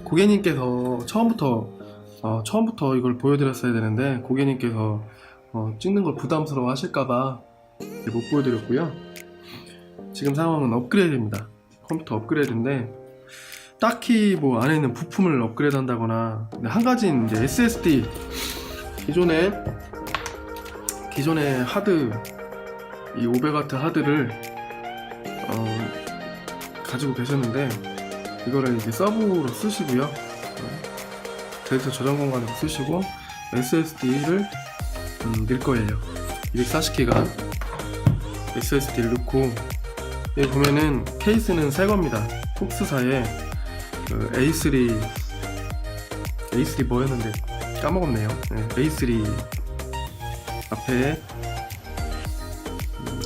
고객님께서 처음부터 이걸 보여드렸어야 되는데 고객님께서 찍는 걸 부담스러워 하실까봐 못 보여드렸고요. 지금 상황은 업그레이드입니다. 컴퓨터 업그레이드인데 딱히 뭐 안에 있는 부품을 업그레이드 한다거나, 한 가지는 이제 SSD, 기존의 하드, 이 500W 하드를 가지고 계셨는데 이거를 이제 서브로 쓰시고요. 데이터 저장 공간으로 쓰시고 SSD를 넣을 거예요. 240기가 SSD를 넣고, 여기 보면은 케이스는 새 겁니다. 콕스사의 A3 뭐였는데 까먹었네요. A3 앞에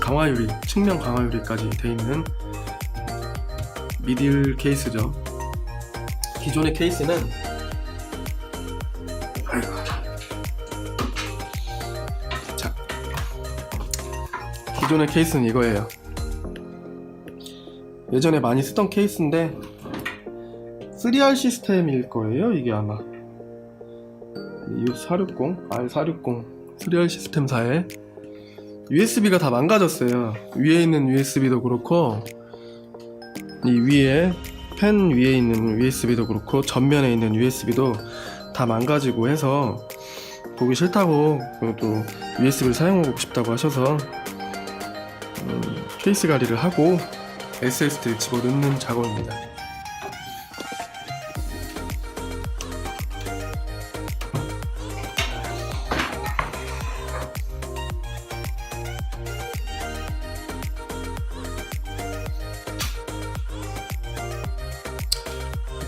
강화유리, 측면 강화유리까지 되어 있는 미들 케이스죠. 기존의 케이스는 기존의 케이스는 이거예요. 예전에 많이 쓰던 케이스인데 3R 시스템일 거예요. 이게 아마 U460, R460 3R 시스템사에 USB가 다 망가졌어요. 위에 있는 USB도 그렇고, 이 위에 펜 위에 있는 USB도 그렇고, 전면에 있는 USB도 다 망가지고 해서 보기 싫다고, 또 USB를 사용하고 싶다고 하셔서 케이스 가리를 하고 SSD를 집어넣는 작업입니다.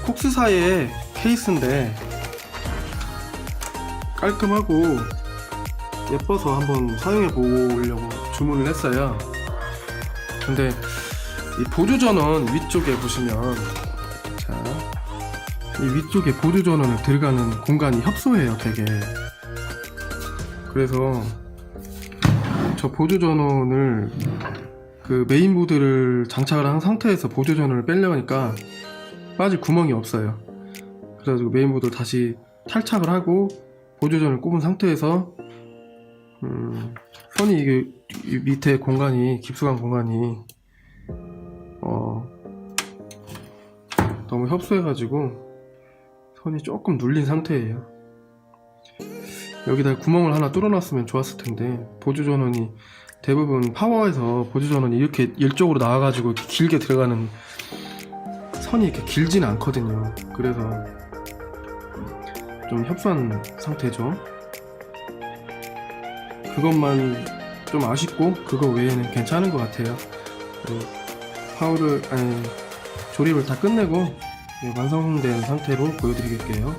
콕스사의 케이스인데 깔끔하고 예뻐서 한번 사용해 보려고 주문을 했어요. 근데 이 보조전원 위쪽에 보시면, 이 위쪽에 보조전원을 들어가는 공간이 협소해요, 되게. 그래서 저 보조전원을 그 메인보드를 장착을 한 상태에서 보조전원을 빼려고 하니까 빠질 구멍이 없어요. 그래가지고 메인보드를 다시 탈착을 하고 보조전을 꼽은 상태에서 선이 이게 밑에 공간이, 깊숙한 공간이 너무 협소해가지고 선이 조금 눌린 상태예요. 여기다 구멍을 하나 뚫어놨으면 좋았을 텐데, 보조전원이 대부분 파워에서 보조전원이 이렇게 일쪽으로 나와가지고 이렇게 길게 들어가는 선이 이렇게 길지는 않거든요. 그래서 좀 협소한 상태죠. 그것만 좀 아쉽고, 그거 외에는 괜찮은 것 같아요. 조립을 다 끝내고 완성된 상태로 보여드릴게요.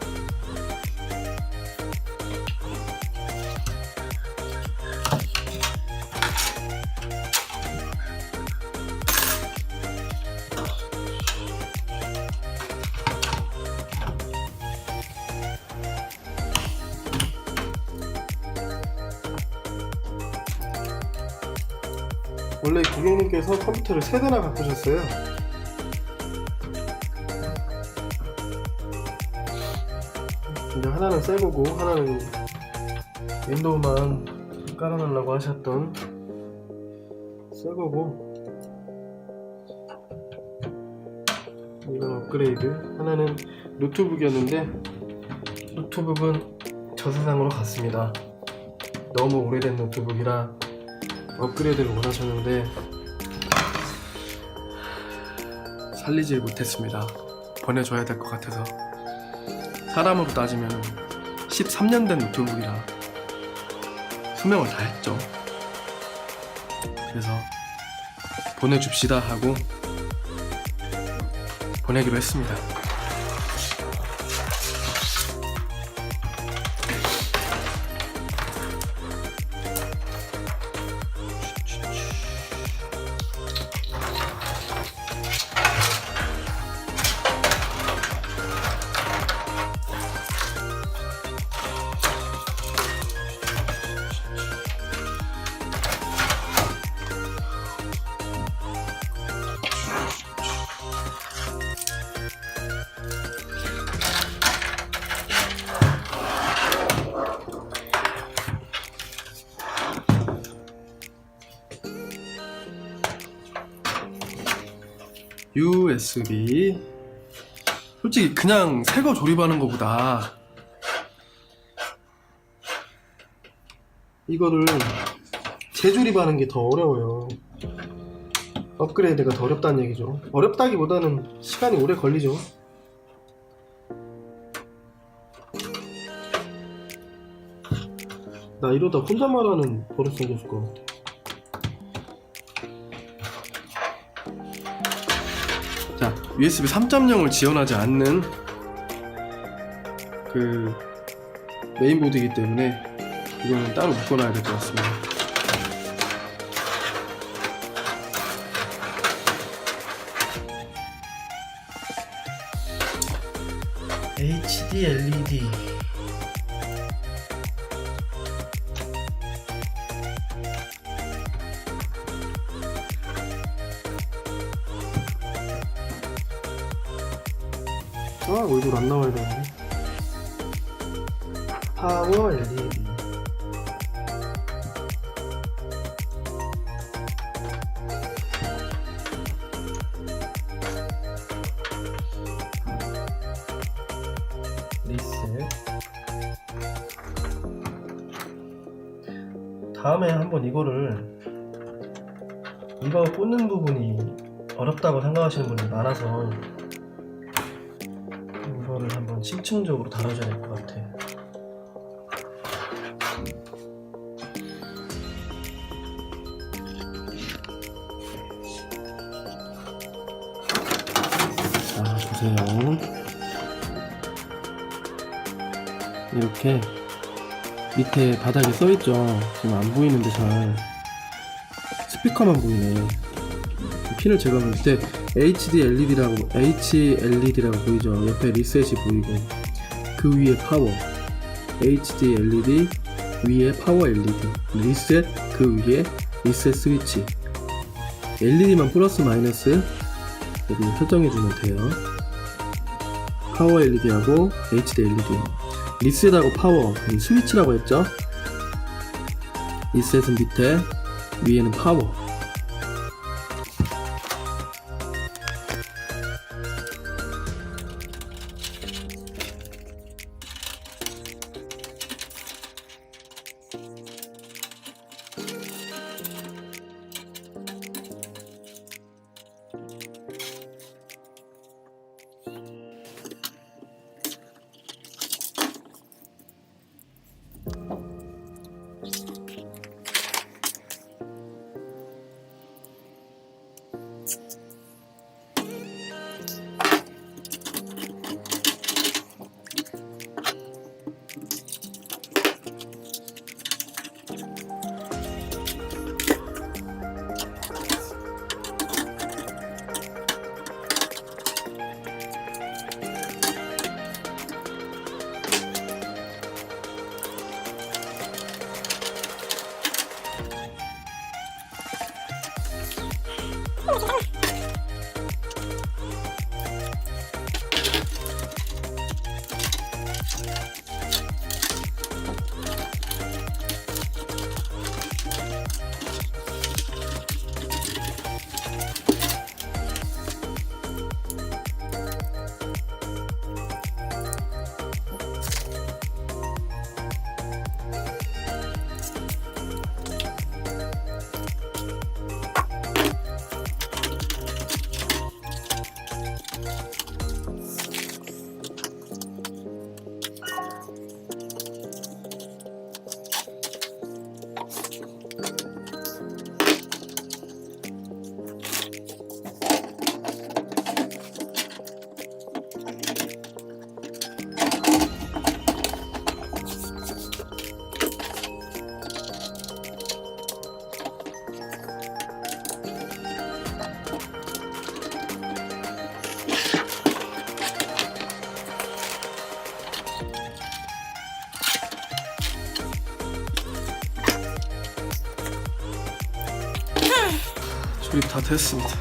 원래 고객님께서 컴퓨터를 3대나 바꾸셨어요. 이제 하나는 새거고 하나는 윈도우만 깔아놓으려고 하셨던 새거고, 이건 업그레이드. 하나는 노트북이었는데 노트북은 저 세상으로 갔습니다. 너무 오래된 노트북이라 업그레이드를 원하셨는데 살리지 못했습니다. 보내줘야 될 것 같아서. 사람으로 따지면 13년 된 노트북이라 수명을 다 했죠. 그래서 보내줍시다 하고 보내기로 했습니다. USB. 솔직히 그냥 새거 조립하는 것보다 이거를 재조립하는 게 더 어려워요. 업그레이드가 더 어렵다는 얘기죠. 어렵다기보다는 시간이 오래 걸리죠. 나 이러다 혼자만 하는 버릇 생겼을 것 같아. 자, USB 3.0을 지원하지 않는 그 메인보드이기 때문에 이거는 따로 묶어놔야 될 것 같습니다. HD LED 얼굴 안 나와야 되는데. 파워 LED. 리셋. 다음에 한번 이거 꽂는 부분이 어렵다고 생각하시는 분이 많아서 이거를 한번 심층적으로 다뤄줘야 될 것 같아. 자, 보세요. 이렇게 밑에 바닥에 써있죠. 지금 안 보이는데 잘 스피커만 보이네. 핀을 제거하면 밑에 HLED라고 보이죠. 옆에 리셋이 보이고 그 위에 파워, HD LED 위에 파워 LED, 리셋 그 위에 리셋 스위치. LED만 플러스 마이너스 여기 설정해주면 돼요. 파워 LED하고 HD LED, 리셋하고 파워, 스위치라고 했죠. 리셋은 밑에, 위에는 파워. 조립 다 됐습니다.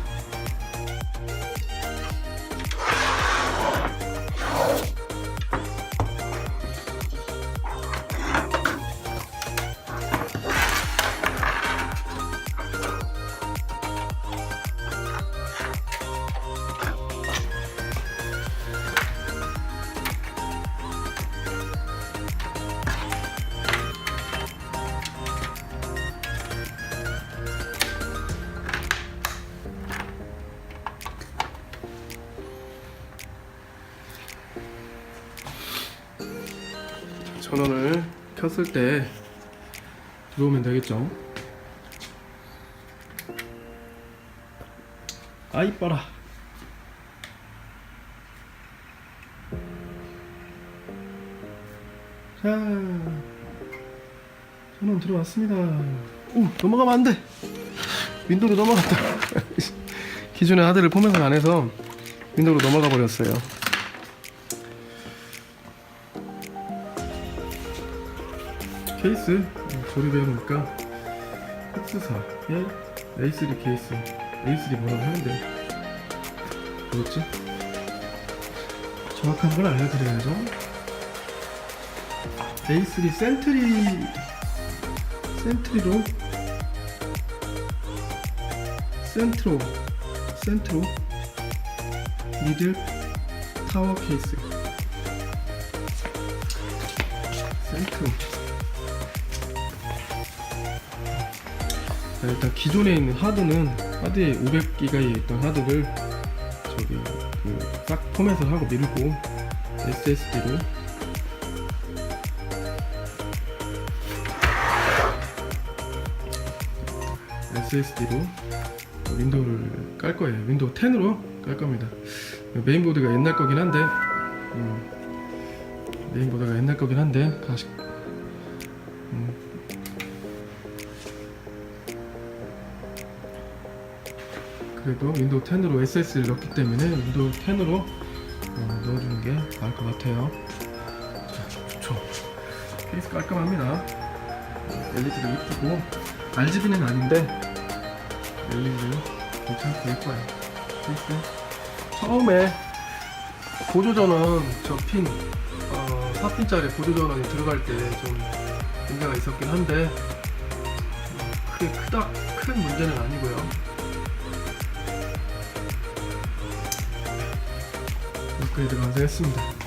전원을 켰을 때 들어오면 되겠죠. 아 이뻐라. 자, 전원 들어왔습니다. 오, 넘어가면 안 돼. 윈도우로 넘어갔다. 기존의 하드를 포맷을 안 해서 윈도우로 넘어가 버렸어요. 케이스 조립해보니까 흑스사의 A3 케이스. A3 뭐라고 하는데 뭐였지? 정확한 걸 알려드려야죠. A3 센트로 센트로 미들 타워 케이스. 센트로. 자, 일단 기존에 있는 하드에 500기가에 있던 하드를 저기 딱 포맷을 하고 밀고 SSD로 윈도우를 깔 거예요. 윈도우 10으로 깔 겁니다. 메인보드가 옛날 거긴 한데, 그래도 윈도우 10으로 SSD를 넣기 때문에 윈도우 10으로 넣어주는 게 나을 것 같아요. 자, 좋죠. 케이스 깔끔합니다. LED도 이쁘고, RGB는 아닌데 LED도 괜찮고 예뻐요. 케이스. 처음에 보조전원 저 핀 4핀짜리 보조전원이 들어갈 때 좀 문제가 있었긴 한데 크게 큰 문제는 아니고요. 업그레이드가 완성했습니다.